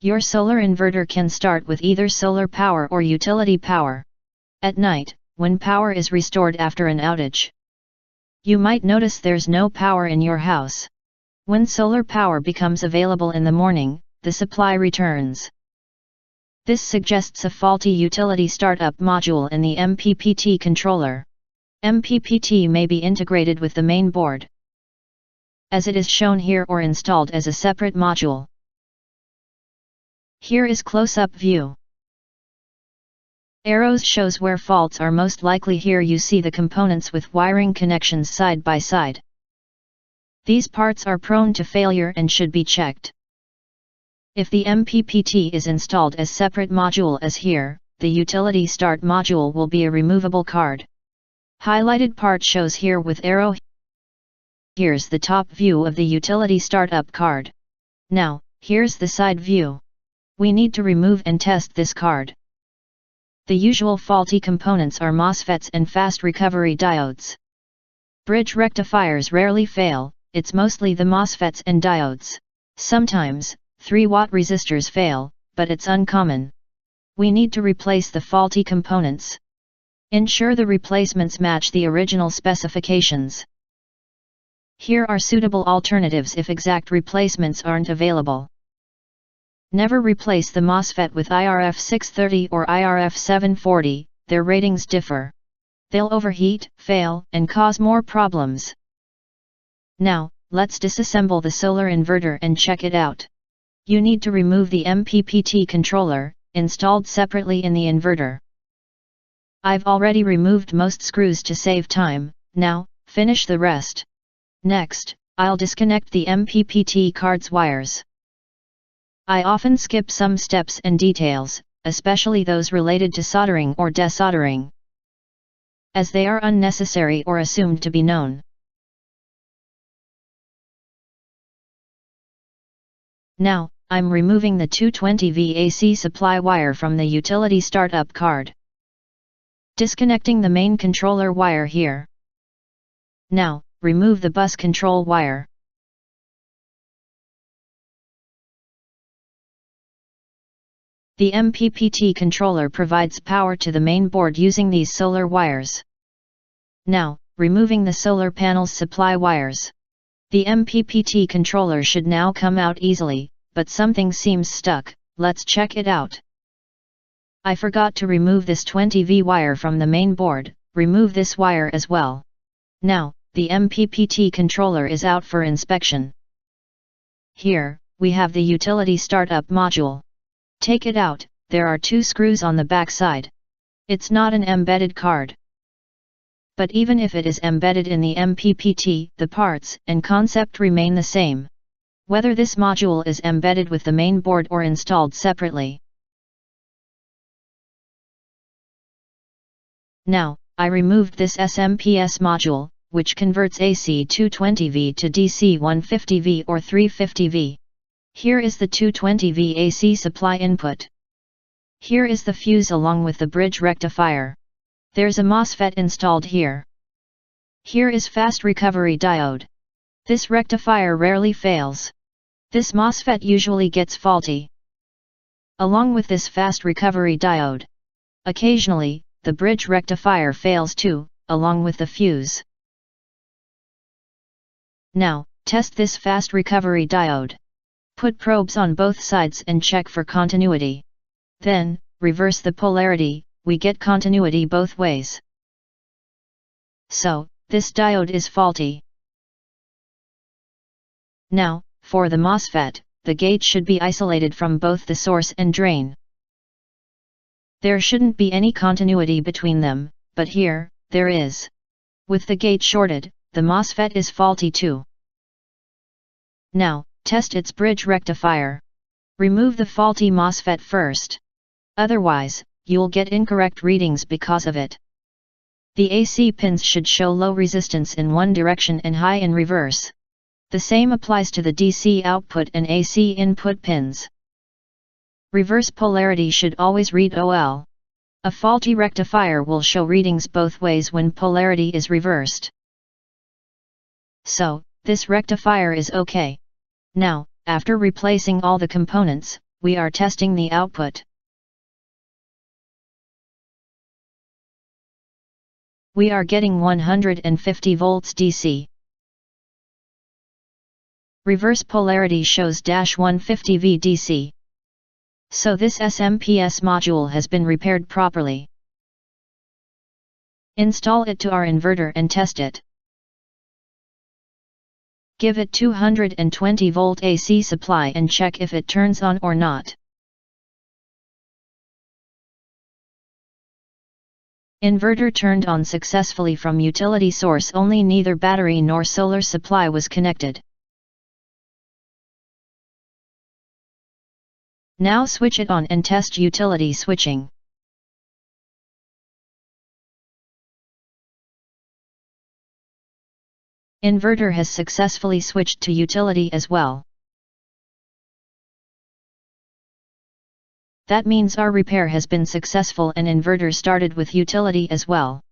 Your solar inverter can start with either solar power or utility power. At night, when power is restored after an outage, you might notice there's no power in your house. When solar power becomes available in the morning, the supply returns. This suggests a faulty utility startup module in the MPPT controller. MPPT may be integrated with the main board, as it is shown here, or installed as a separate module. Here is close-up view. Arrows shows where faults are most likely. Here you see the components with wiring connections side by side. These parts are prone to failure and should be checked. If the MPPT is installed as separate module as here, the utility start module will be a removable card. Highlighted part shows here with arrow. Here's the top view of the utility startup card. Now, here's the side view. We need to remove and test this card. The usual faulty components are Mosfets and fast recovery diodes. Bridge rectifiers rarely fail, it's mostly the Mosfets and diodes. Sometimes, 3-watt resistors fail, but it's uncommon. We need to replace the faulty components. Ensure the replacements match the original specifications. Here are suitable alternatives if exact replacements aren't available. Never replace the Mosfet with IRF 630 or IRF 740, their ratings differ. They'll overheat, fail, and cause more problems. Now, let's disassemble the solar inverter and check it out. You need to remove the MPPT controller, installed separately in the inverter. I've already removed most screws to save time. Now, finish the rest. Next, I'll disconnect the MPPT card's wires. I often skip some steps and details, especially those related to soldering or desoldering, as they are unnecessary or assumed to be known. Now, I'm removing the 220V AC supply wire from the utility startup card. Disconnecting the main controller wire here. Now, remove the bus control wire. The MPPT controller provides power to the main board using these solar wires. Now, removing the solar panel's supply wires. The MPPT controller should now come out easily, but something seems stuck. Let's check it out. I forgot to remove this 20V wire from the main board. Remove this wire as well. Now, the MPPT controller is out for inspection. Here, we have the utility startup module. Take it out, there are 2 screws on the back side. It's not an embedded card. But even if it is embedded in the MPPT, the parts and concept remain the same, whether this module is embedded with the main board or installed separately. Now, I removed this SMPS module, which converts AC 220V to DC 150V or 350V. Here is the 220V AC supply input. Here is the fuse along with the bridge rectifier. There's a Mosfet installed here. Here is fast recovery diode. This rectifier rarely fails. This Mosfet usually gets faulty, along with this fast recovery diode. Occasionally, the bridge rectifier fails too, along with the fuse. Now, test this fast recovery diode. Put probes on both sides and check for continuity. Then, reverse the polarity, we get continuity both ways. So, this diode is faulty. Now, for the Mosfet, the gate should be isolated from both the source and drain. There shouldn't be any continuity between them, but here, there is. With the gate shorted, the Mosfet is faulty too. Now, test its bridge rectifier. Remove the faulty Mosfet first. Otherwise, you'll get incorrect readings because of it. The AC pins should show low resistance in one direction and high in reverse. The same applies to the DC output and AC input pins. Reverse polarity should always read OL. A faulty rectifier will show readings both ways when polarity is reversed. So, this rectifier is okay. Now, after replacing all the components, we are testing the output. We are getting 150 volts DC. Reverse polarity shows -150 V DC. So this SMPS module has been repaired properly. Install it to our inverter and test it. Give it 220 volt AC supply and check if it turns on or not. Inverter turned on successfully from utility source only, neither battery nor solar supply was connected. Now switch it on and test utility switching. Inverter has successfully switched to utility as well. That means our repair has been successful and inverter started with utility as well.